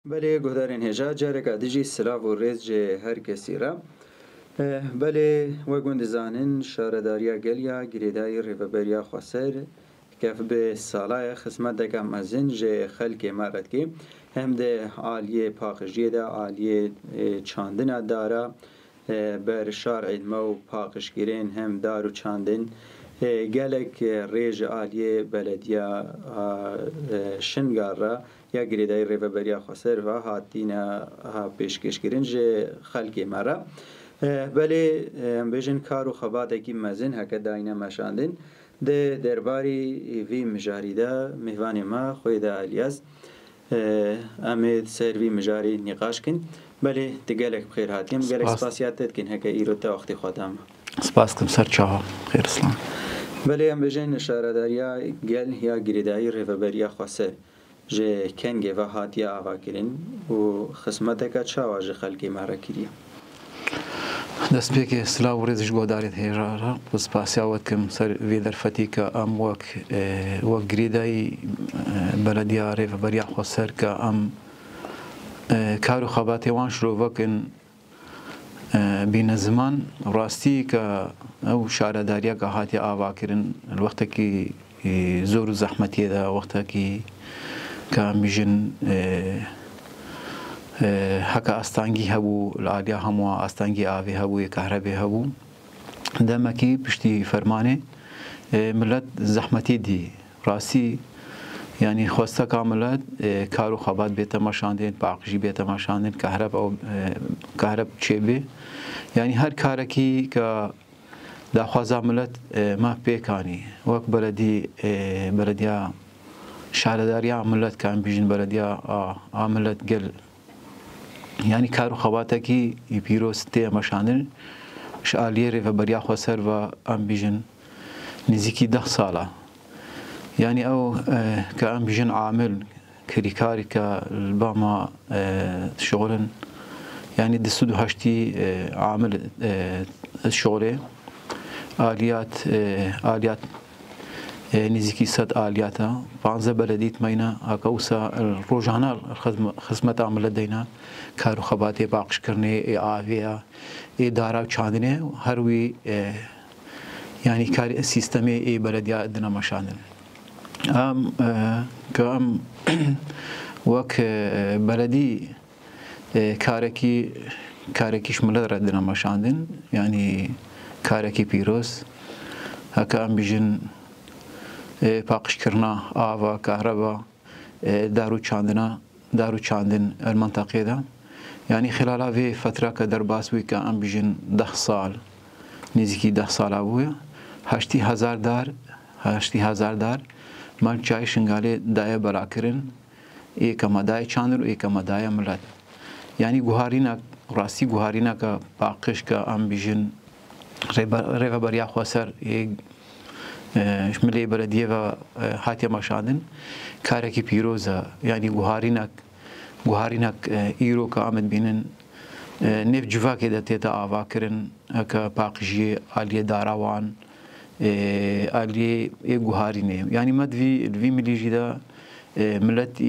بله گهدارین هجا جارك عدجي سلاف و ريز جي هر كسي را بله وگوند زانن شارداریا گلیا گریدای ریوبریا خسر کف به سالای خدمت دکم مزن جه خلق مرد که هم ده عالیه پاکشیه ده عالیه چاندن دارا بر شارع مو پاکشگیرین هم دارو چاندن گلک ریج عالیه بلدیا شنگار را یا گریدای ریوبریا خسر و هاتینا پیشکشگیرین جه خلق مرد بله بیشتر کار و خباته کی مزن هک داینه مشاندن ده درباری وی مجاریده مهوان ما خوید الیاس امید سروی مجاری نقاش کن بله تگلک بخیر هاتیم گلک سپاسیاتت کن هک ایرو تا وقتی خودم سپاس کم سر چاه خیر اسلام بله هم بیشتر نشارداریا گل یا گریدایی ریوبریا خسر جه کنگه و هاتی آوا کرین و خدمت که چاواج خلقی ماره کریه دەست پێکی سلااو و ڕێزش گۆدارێت هێژارە بەسپاسیاوت کەم سەر وێ دەرفەتی کە ئەم وەک گریدایی بەلەدیا ڕێڤەبەریا خۆسەر کە ئەم کار و خەباتێوان شرۆڤەکن بینە زمان ڕاستی کە ئەو شارەداریە کە هاتی ئاواکردن وەختێکی زۆر و زەحمەتیەدا وەختێکی کە میژن هەکە ئاستانگی هەبوو لە ئالیا هەموو ئاستانگی ئاوێ هەبوو کەهرەبێ هەبوو دەمەکی پشتی فەرمانێ ملت زەحمەتی دی ڕاستی یعنی خۆستەکە ملت کار و خەبات بێتە مەشاندن باقیژی بێتە مەشاندن کەهرەب چێبێ یعنی هەر کارێکی کە داخوازا ملت ما پێکانی وەک بەلەدیا شارەداریا ملت کە ئەم بیژن بەلەدیا ملت گەل یعنی کار و خەباتێکی پیرۆز تێ مەشاندن عالیە ڕێڤەبەریا خۆسەر و ئەم بیژن نزیکی 10 ساڵە یعنی ئەو کە ئەم بیژن عامل کریکاری کە باما شغلن یعنی 280 عامل شغلێ ئالیات نزیکی 100 ئالیاتە 15 بەلەدیت مەینە ئاکەوسە ڕۆژانە خزمەت عاملە دەینا کار و خەباتێ باقشکردنێ ئاوێە دارا و چاندنێ هەروی یعنی کاری سیستەمێ بەلەدیا دنە مەشاندن کە ئەم وەک بەلەدی کارێکیش ملت ڕە دنە مەشاندن یعنی کارێکی پیرۆز هەکە ئەم بیژن پاقشکردنا ئاوا کەهرەبا دارو چاندن المنطقەیەدا یعنی خلالا وێ فترە کە دەرباس بووی کە ئەم بیژن 10 ساڵ نزیکی 10 ساڵا بووە 8,000 دار مال چای شنگالێ دایە بەلاکردن ئێکەمەدای چاندن و ئێکەمەدایە ملت یعنی گوهارینە ڕاستی گوهارینە کە باقش کە ئەم بیژن ڕێڤەبەریا خۆسەر ملێ بەلەدیەوە هاتیە مەشاندن کارێکی پیرۆزە یعنی گوهارینەک ئیرۆ کە ئامد بینن نێف جوواکێ دەتێتە ئاواکردن کە پاقژیە ئالیە داراوان ئالیێ گوهارینێ یعنی مەدوی ملیژیدا ملەتی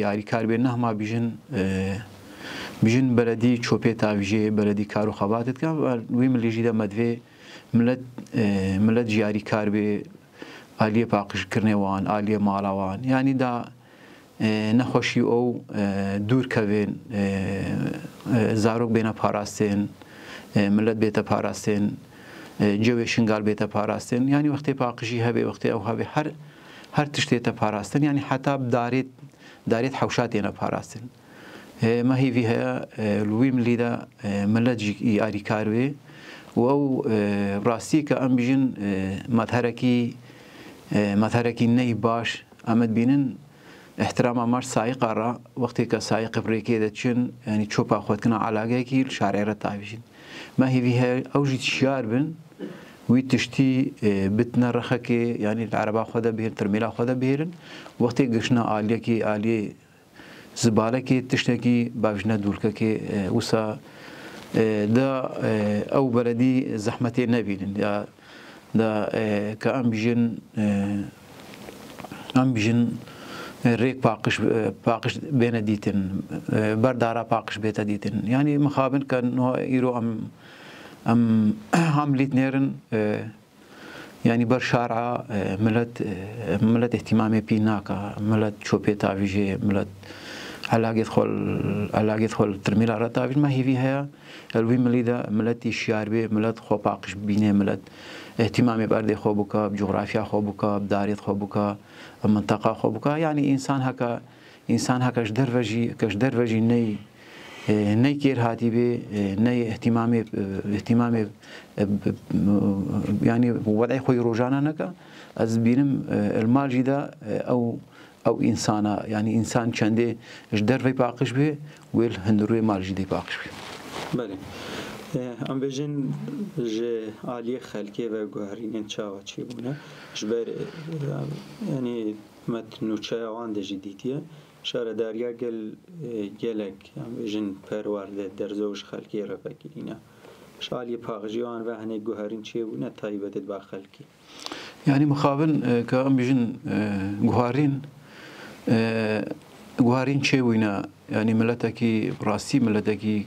یاریکار بێ نەهما بیژن بەلەدی چۆپێ تاویژێ بەلەدی کار و خەباتت کە وی ملیژیدا مەدوێ ملت جیاری کار بێ ئالیە پاقشکردنێوان ئالیە ماڵاوان یعنی دا نەخۆشی ئەو دوورکەوێن زارۆک بێنە پاراستێن ملت بێتە پاراستێن جەوێ شنگال بێتە پاراستێن یعنی وەختێ پاقژی هەبێ وەختێ ئەو هەبێ هەر تشتێتە پاراستن یعنی حتا دارێت حەوشات تێنە پاراستن مەهیوی هەیە لوی ملیدا ملت یاریکار بێ و ئەو ڕاستی کە ئەم بیژن مەتهەرەکی نەی باش ئەمەد بینن احترام ئەماش سایقڕە وەختێک کە سایق بڕێکێ دەچن ینی چۆپا خۆتکردنە عەلاگەیەکی شارێرە تاویژین مەهیوی هەیە ئەوژی شیار بن وی تشتی بتنە ڕەخەکێ ینی عەرەبا خۆ دەبێن ترمێلا خۆ دەبێرن وەختێک گەشتنە ئالیێ زبالەکێ تشتێکی باژنە دوورکەکێ وسا دا ئەو بەلەدی زەحمەتێ نەبینن کە ئەم بیژن ريك باقش بين ديتن بردارا باقش بيتا ديتن يعني مخابن كان هو يرو ام عمليت نيرن يعني برشارعة ملت اهتمامي بيناكا ملت شوبيتا فيجي ملت علاقة خل ترميلا رتافيج ما هي فيها الوي مليدا ملتي شياربي ملت خو باقش بينه ملت اهتمامي بأرض خوبك بجغرافيا خوبك بداريت خوبك منطقة خوبك يعني إنسان هكا كشدرفجي ني كير هاتي بي ني اهتمامي يعني وضعي خوي روجانا نكا از بينم المال جدا او انسانه يعني انسان چنده جدر في باقش به ويل هندروي مال جدي باقش به بله ام بجن ج عالی خلقی و گوهرین چاوا چی بونه جبر يعني مت نوچه وان د جدیتیه شهر دریا گلک ام بجن پرورده در زوج خلقی را فکرینا شالی پاغجیان و هنه گوهرین چی بونه تایبت با خلقی يعني مخابن كأم بيجن جوهرين شيوينا يعني ملتكي راسي ملتكي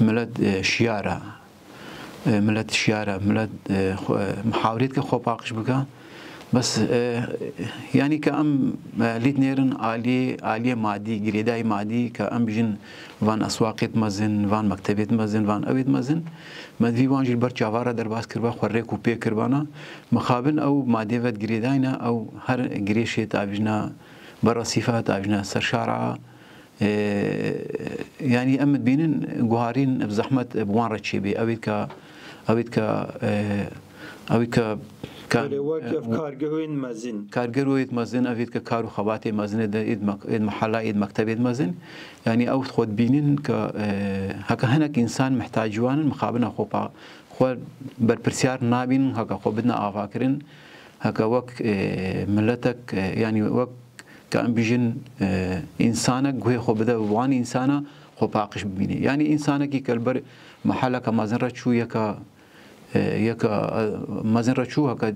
ملت شيارة ملت محاوريت كخو باقش بكا بس يعني كأم ليت نيرن عالية مادي جريداي مادي كأم بيجن وان أسواقيت مزن وان مكتبيت مزن وان أويت مزن مدفي وان جيل بر جوارا درباس كربا خوريك وبي كربانا مخابن أو مادي فت جريداينا أو هر جريشة تابجنا برا صفات تابجنا سرشارعة يعني أمد بينن جوهرين بزحمة بوان رتشيبي أويت ك كارجوين مزن أفيد كارو خباتي مزن إد محلا إد مكتب مزن يعني أو خود بينين ك هكا هناك إنسان محتاج جوان مقابلنا خو بربرسيار نابين هكا خو بدنا أفاكرين هكا وك ملتك يعني وك كأن بيجن إنسانك هو خو بدا وان إنسانه خو باقش ببيني يعني إنسانك كالبر محلك مزن رتشو يكا مزن رتشو هكا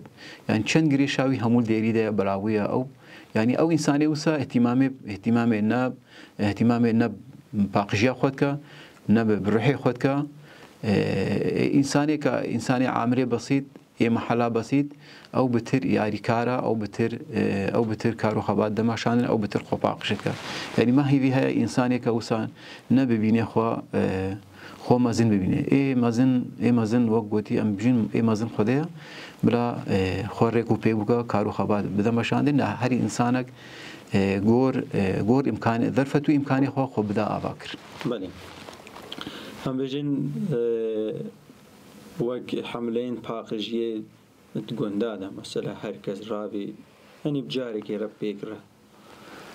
يعني چند گريشاوي همول ديري ده بلاوية أو يعني أو إنساني وسا اهتمامي نب باقشيا خودك نب بروحي خودك إنساني عامري بسيط محلا بسيط أو بتر يعني كارا أو بتر كارو خبات دمشان أو بتر خباقشك يعني ما هي فيها إنساني كوسان نب بيني خو مازن ببینه ای مازن وقتی ام بجن ای مازن خدایا بلا خوره کو پیبوکا کارو خبات بدم شاندن هر انسانک گور امکان ظرفتو امکانی خو بدا آواکر بله هم بجن وق حملين باقجيه تقندادا مثلا هركز رابي يعني بجارك ربيك ره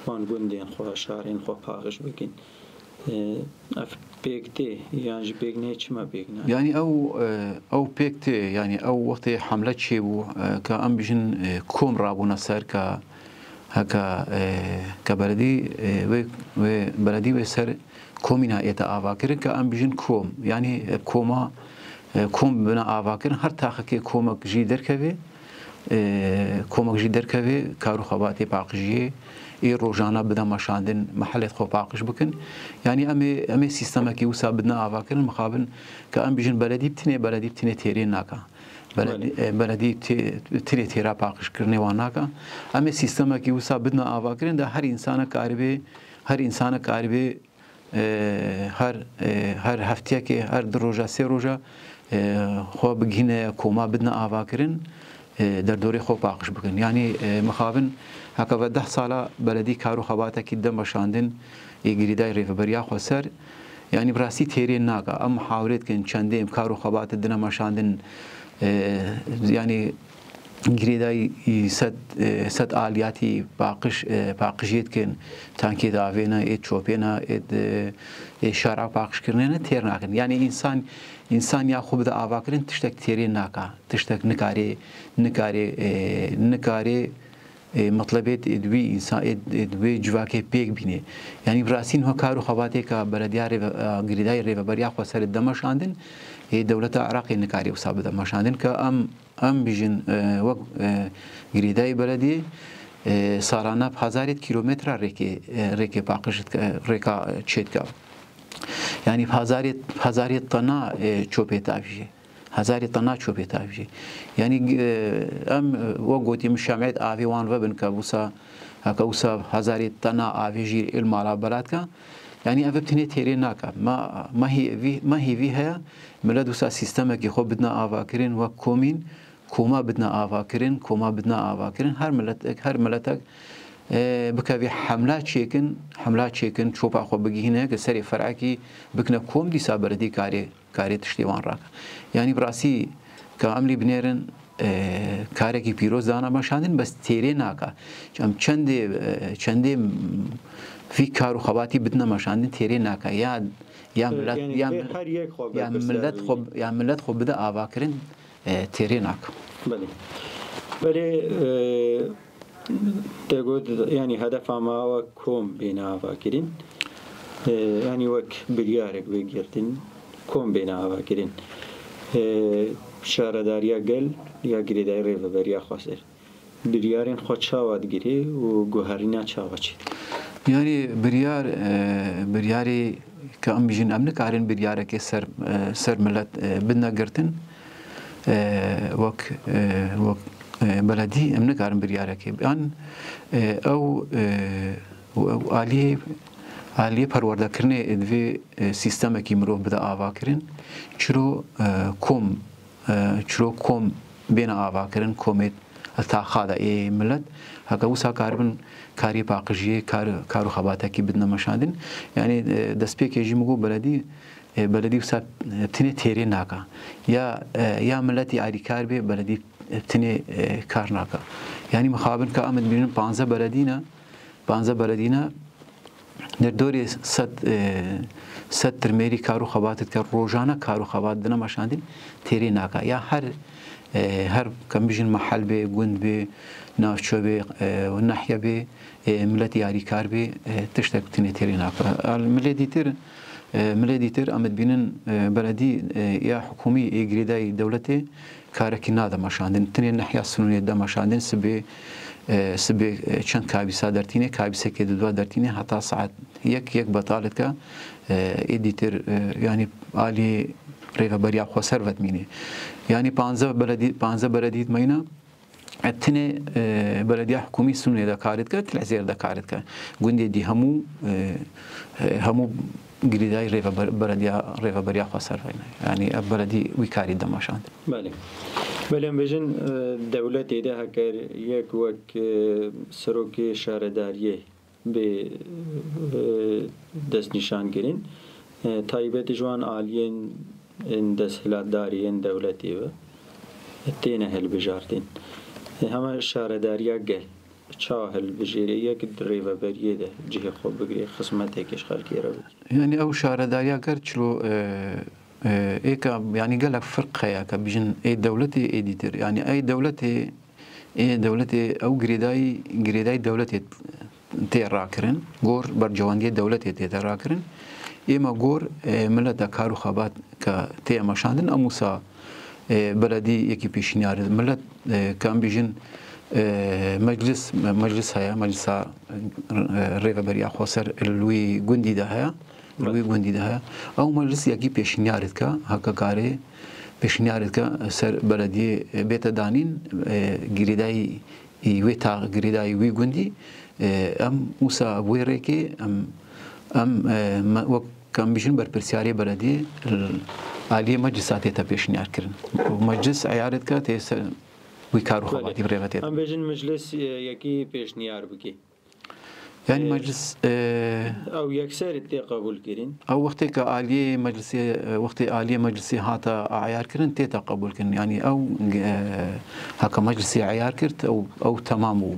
وان قندين خو شارين خو باقج بكين اف بيكتي يعني بيكني ما بيكنا يعني او بيكتي يعني او وقت حمله شيبو كأم بيجن كوم رابونا سر هكا كبلدي وبلدي وسر كومينا يتا افاكر كأم بيجن كوم يعني كوم بنا افاكر هر تاخكي كومك جي دركبي كارو خباتي باقجيه اي روجانا بدا مشاندن محلت خو باقش بكن يعني امي سيستمكي وسا بدنا افاكر مخابن كأم بيجن بلدي بتني تيرين ناكا بلدي تني تيرا باقش كرني واناكا امي سيستمكي وسا بدنا افاكر ده هر انسان كاربي هر هفتيكي هر دروجا سي روجا خو بگینه کوما بدنا آواکرین در دوری خو باقش بکن يعني مخابن هكا و 10 ساله بلدي كارو خباته كي دم شاندن يجريداي ريفبريا خسر يعني براسي تيرين ناقا ام حاولت كن چندم كارو خباته دنا مشاندن يعني جريداي ست آلياتي باقشيت كن تانكي دافينا ايت شوبينا ايت شارع باقش كرنينا تير ناكن يعني انسان يا خوب دا آواكرين تشتك تيرين ناكا تشتك نكاري مطلبات ادوي انسان ادوي جواكي بيك بيني يعني براسين هو كارو خباتي كا بلديار جريداي ريفبريا خسر الدمش عندن هي دولة العراق نكاري وصاب دمش عندن كا ام بيجن وق جريداي بلدي سالانه 1000 کیلومتر ریک باقشت ریکا چیتکا یعنی 1000 تنا چوبت آویه 1000 تنا چوبت آویه یعنی ام وقتی مشامعت آوی وان و بن کابوسا هکوسا 1000 تنا آویجی المالا بلادکا يعني أبى بتني تيرينا كا ما هي فيها ملادوسا سيستم كي خو بدنا آفاكرين وكومين كوما بدنا آفاكرين هر ملتك بكابي حملات شيكن شوف أخو بقي هنا كسري فرعكي بكنا كوم دي سابردي كاري تشتيوان راك يعني براسي كاملي بنيرن كاري بيروز دانا مشاندن بس تيرينا كا جام چندي في كارو خواتي بدنا مشاندن تيرينا كا يا ملت خو بدا آفاكرين تيريناك بله تقول يعني هدف ما وكم بين آفاكرين يعني وك بليارك بيجرتين كم بين آفاكرين شارداريا قل يا قريداي ريفا بريا خاسر بليارين خود شاوات قري وجوهرينا شاواتشي يعني برياري كأم بيجين أمن كارين بريارة سر ملت بدنا قرتن وك بلدي أمن كارين بريارة كيبان أو عالیه پرورده کرنه ادوی سیستم کی مرو بده آوا کرن چرو کوم بین آوا کرن کومت التاخاده ای ملت هکا وسا کاربن کاری باقجیه کارو خباته کی بدنا مشاندن يعني دسپی که جیمگو بلدی وسا تنه تیری ناکا یا ملتی عادی کار به بلدی تنه کار ناکا يعني مخابن که آمد بینن 15 بلدینا در دوری صد ترميري كارو خباتت كار روجانا كارو خبات دنا مشاندين تيري ناكا يا هر كم بيجن محل بي گوند بي ناوچو بي وناحية بي ملتي ياري كار بي تشتك تني تيري ناكا ملدي تر امد بينن بلدي يا حكومي يجريداي دولتي كاركي نادا مشاندين تني ناحية سنونية دا مشاندين سبي چند كابيسا درتينه كابيسا كده دوا درتينه حتى ساعات يك بطالت كا اديتر يعني عالي ريفا بريا خو سرفت ميني يعني 15 بلدي مينا اتني بلديه حكومي سنه دا كارت كا تلعزير دا كارت كا غوندي دي همو جريداي ريفا بريا خو سرفت يعني بلدي ويكاري دمشان بله بجن دولت ایده هکر یک وک سروکی شهرداریه به دست نشان گرین تایبت جوان عالیین دست هلاداریین دولتی و تینه هل بجاردین همه شهرداریا گل چه هل بجیره یک دریو بریه ده جه خوب بگیره خصمت کش خلکی رو يعني او شهرداریا گرد چلو ايكا يعني قال لك فرق هيا كبيجن اي دولتي ايديتر يعني اي دولتي او جريداي دولتي تي راكرن غور برجواندي دولتي تي راكرن اما غور ملت كارو خبات ك تي مشاندن اموسا بلدي يكي بيشنيار ملت كان بيجن مجلس هيا مجلس ريفا بريا خوسر الوي غوندي ده هيا روی گوندی ده او مجلس یکی پیشنیارد که هکا کاری پیشنیارد که سر بلدی بیت دانین گریدای وی گوندی ام موسا بویره که ام وقت کم بیشن بر پرسیاری بلدی عالی مجلساتی تا پیشنیار کرن مجلس عیارد که تیس وی کارو خواهدی بریوتی ام بیشن مجلس یکی پیشنیار بکی يعني مجلس او يكسر تي قبول كرين او وقت كاليه مجلسي هاتا عيار كرن تي قبول كرن يعني او هكا مجلسي عيار كرت او تمامو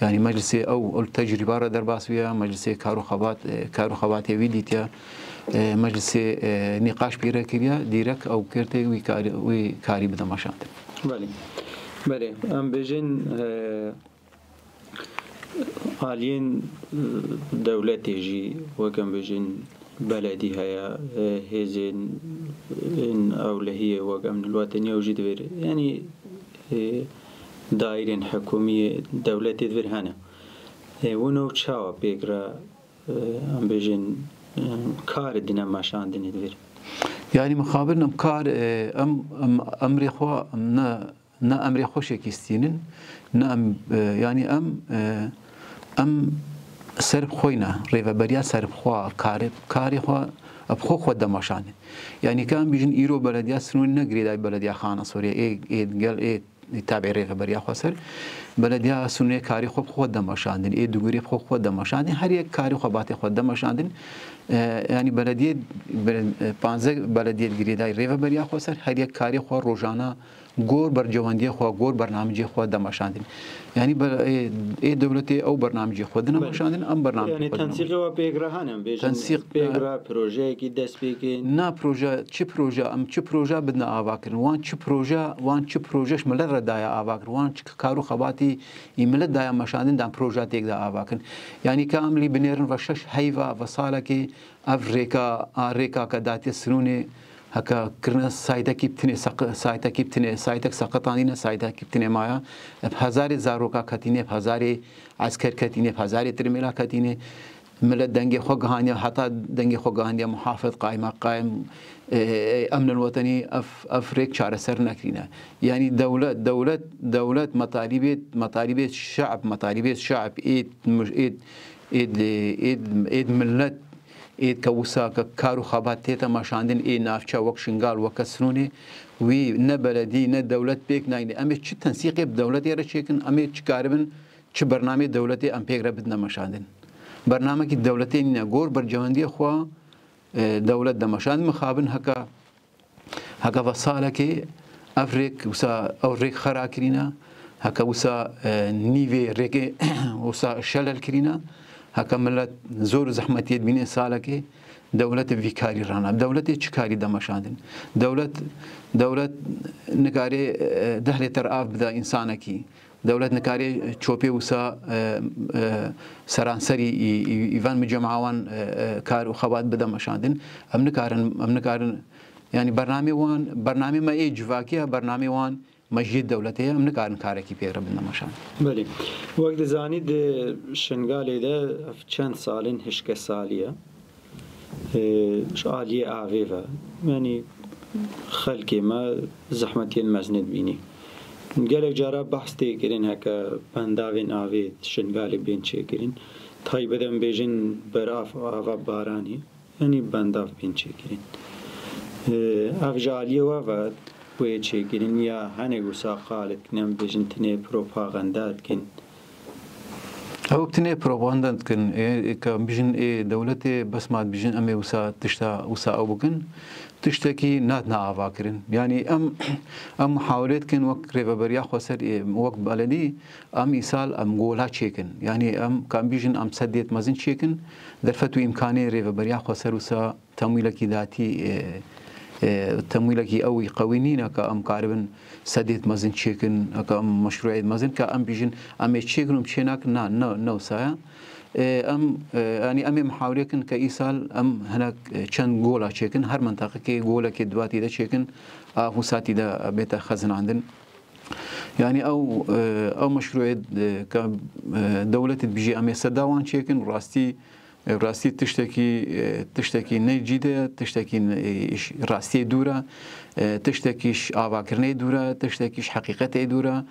يعني مجلسي او التجربه درباسويه مجلسي كارو خبات ويديتيا مجلسي نقاش بيرا كريا ديرك او كرتي وي كاري بدا مشانت بله ام بجن عالين دولتي جي وكم بجن بلدي هيا هزين أولهية وكم الوطنية وجد يعني دایرین حکومی دولتی دویر هنه ونو چاوا پیگرا ام بیجن کار دینه ماشاندنی دویر يعني مخابر نم كار أمري خوا نا أمري خوش كيستينن نا يعني أم سرب خوينا ريفا بريا سرب خوا كاري خوا أبخو خوا دماشان يعني كان بيجن إيرو بلديا سنون نجري داي بلديا خانة سوريا قال تابع ريفا بريا خوا سر بلديا سنون كاري خوا دماشان دوغري خوا دماشان هر یک كاري خوا باتي خوا دماشان يعني بلدية 15 بلدية جريداي ريفا بريا خوا سر هر یک كاري خوا روزانه گور بر جواندی خوا گور برنامجی خوا دماشاندن يعني اي دولتي او برنامجي خود دماشاندن ام برنامج يعني تنسيق و بيگرهانم بيجن تنسيق بيگرا بروژه کی دست بيكين نا بروژه چه بروژه ام چه بروژه بدنا آواکن وان چه بروژهش ملت ردایا آواکن وان چه کارو خباتی ملت دایا مشاندن دام بروژه تيك دا آواکن يعني كاملي بنيرن وشش هيفا وصالكي افريكا كداتي سنوني هكا كرنا سايتا كيبتني سايتا كيبتني سايتك سقطانينا سايتا كيبتني مايا بهزار زاروكا كاتيني بهزار عسكر كاتيني بهزار ترميلا كاتيني ملت دنگي خو غانيا حتى دنگي خو غانيا محافظ قائم امن الوطني افريك شعر سر نكرينا يعني دولة مطالب الشعب ايد ملت ايد كوسا كارو خابات تيتا ماشاندن اي نافشا وك شنغال وك سنوني وي نا بلدي نا دولت بيك نايني امي تش تنسيقي بدولتي را شيكن امي تش كاربن تش برنامج دولتي ام بيك را بدنا ماشاندن برنامج الدولتي نا غور برجواندي خوا دولت دمشان مخابن هكا وصالك افريك وسا اوريك خرا كرينا هكا وسا نيفي ريك وسا شلل كرينا هكا ملت زور زحمتي بين سالك دولة فيكاري رانا دولة تشكاري دمشاندن دولة نكاري دهلة ترآف بدا إنسانكي دولة نكاري تشوبي وسا سرانسري إيفان مجمعوان كار وخوات بدا مشاندن أم نكارن يعني برنامج ما إيه جواكيا برنامج وان مسجد دولتي أم نكارن كاركي بيرا بدا مشان بله وقت زاني ده شنغالي ده چند سالين هشك سالية عالية عافيفة يعني خلقي ما زحمتي المزند بيني گلک جارا بحث تکرین هکا بنداوین آوید شنگالی بین چکرین تای بدم بیجن براف آوا بارانی یعنی بنداو بین چکرین افجالی و بوی چکرین یا هنگ وسا قالت کنم بیجن تنه پروپاغندات کن او بتني بروباغندا كن كبيجن دولتي بس ما بيجن امي وسا تشتا وسا او بكن تشتكي ناتنا افاكرن يعني ام محاولات كن وقت ريفابريا خسر وقت بلدي ام ايصال ام غولا تشيكن يعني ام كان بيجن ام سديت مازن تشيكن درفتو امكاني ريفابريا خسر وسا تمويلك ذاتي تمويلك أوي قوينين كأم قاربن سديت مازن تشيكن كأم مشروعات مازن كأم بيجن أم تشيكن ومشيناك نو سايا أم يعني أم محاولكن كإيصال أم هناك كان جولا تشيكن هر منطقة كي جولا كي دواتي دا تشيكن فساتي دا بيت خزن عندن يعني أو مشروعات كدولة بيجي أم يصدقون تشيكن راستي تشتكي نجيدة تشتكي راستي دورة تشتكيش آواكرني دورة تشتكيش حقيقة دورة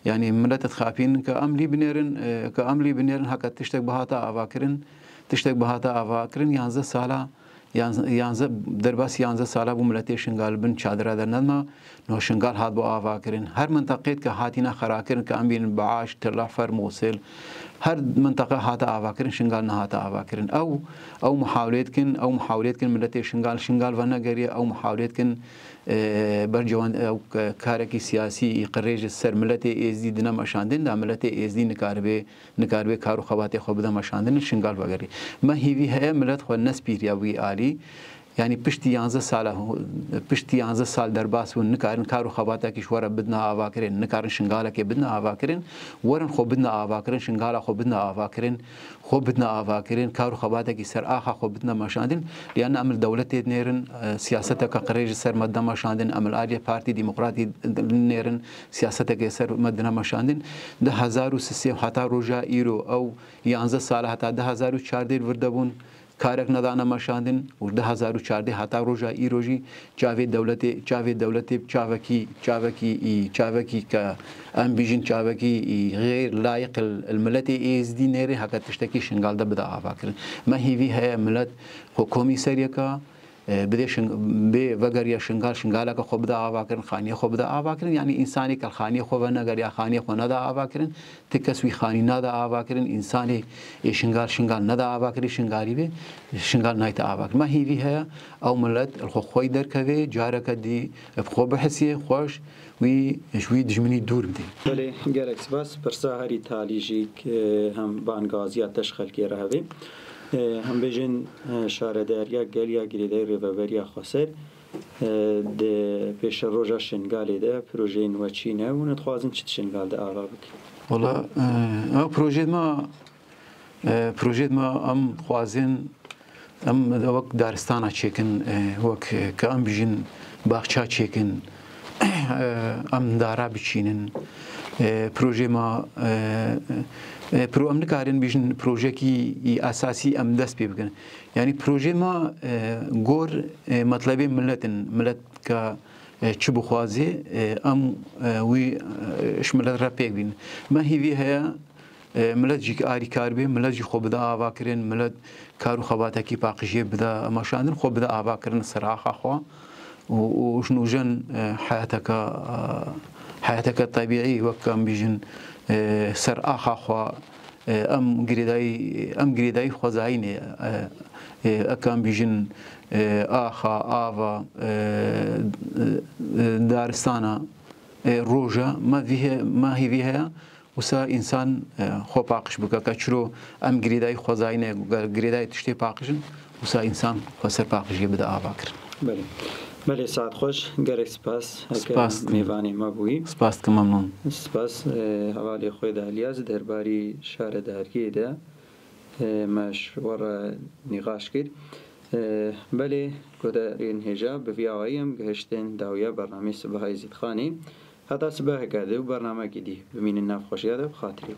يعني ملت تخافين كأملي بنيرن هكا تشتك بهاتا آواكرن يانزا سالا يانزا درباس يانزا سالا بو ملتي شنغال بن چادرا در ندما نو شنغال هات بو آواكرن هر منطقة كهاتينا خراكرن كأمبين بعاش ترلافر موصل هر منطقة هاتا آواكرن شنغال نهاتا آواكرن أو محاولات كن ملتي شنغال وانا قرية أو محاولات كن برجوان أو كاركي سياسي قريج السر ملتي إزدي دنا مشاندن دا ملتي إزدي نكاربي كارو خواتي خوب دا مشاندن شنغال وغيري ما هي ملت خو الناس بيرياوي آلي یعنی پشتی 11 سال دەرباس بوون نکارن کار و خەباتێکیش وەرە بدنە ئاواکردن نکارن شنگالێکی بدنە ئاواکردن وەرن خۆ بدنە ئاواکردن شنگالە خۆ بدنە ئاواکردن خۆ بدنە ئاواکردن کار و خەباتێکی سەر ئاخا خۆ بدنە مەشاندن لیان ئەمل دەوڵەتێت نێرن سیاسەتەکە قڕێژ سەر مەدە مەشاندن ئەمل ئالیە پارتی دیموکراتی نێرن سیاسەتێکی سەر مەدنە مەشاندن 2003 هەتا ڕۆژا ئیرۆ ئەو 11 ساڵە هەتا 2014 وردەبوون کارێک نەدانە مەشاندن و 2014 هەتا ڕۆژا ئیرۆژی چاوێ دەوڵەتێ چاوێکی کە ئەم بیژن چاوێکی غێر لایق الملەتی ئێزدی نێرێ هەکە تشتێکی شنگالدە بدە ئاواکردن مە هیوی هەیە ملەت کۆمیسەریەکە بێ وەگەریە شنگالەکە خۆ بدە ئاواکردن خانیە خۆ بدە ئاواکردن یعنی ئینسانی کە خانیە خۆ بە نەگەریا خانیە خۆ نەدا ئاواکردن تکەسوی خانی نادا ئاواکردن ئینسانی شنگال نەدا ئاواکردی شنگالی بێ شنگال نایتە ئاواکردن مە هیوی هەیە ئەو ملەت خۆی دەرکەوێ جارەکە دی خۆ بەحسیە خۆش وی دژمنی دوور بدێ بەێ گەلێک سپاس پرسا هەری تالیژی هەم بانگازیە تەش خەلکێرە هەبێ هم بجن شارداریا گلیا گریدای ریوبریا خسر پیش روزا شنگالی ده پروژه نوچینه و نتخوازن چی شنگال ده آوا بکی. والا پروژه ما ام خوازن ام وقت دارستانا چکن وقت که ام بجن باغچه چکن ام دارا بچینن پروژه ما ام نکارن بیشن پروژه کی اساسی ام دست پی بکن یعنی پروژه ما گور مطلبی ملت که چه بخوازه ام وی شملت را پیک بین ما هیوی هیا ملت جی آری کار بی ملت جی خوب بده آوا کرن ملت کارو خواته کی پاکشی بده ماشاندن خوب بده آوا کرن سراخا خوا و شنوجن حياتك الطبيعي وكم بيجن سر آخا خوا أم قريداي خوزايني أكم بيجن آخا آفا دارستانا روجا ما هي فيها وسا إنسان خو باقش بكا كشرو أم قريداي خوزايني قريداي تشتي باقشن وسا إنسان خسر باقش يبدأ آفاكر. بله ساعت خوش گرک سپاس میوانی ما بویی سپاس که ممنون سپاس حوالی خود الیاز درباری شارداری ده مش ور نقاش کرد بله کده این هجا به ویایم گهشتن داویا برنامه صبح زیدخانی حتی صبح کرده و برنامه گیدی بمین نف خوشیاده بخاطری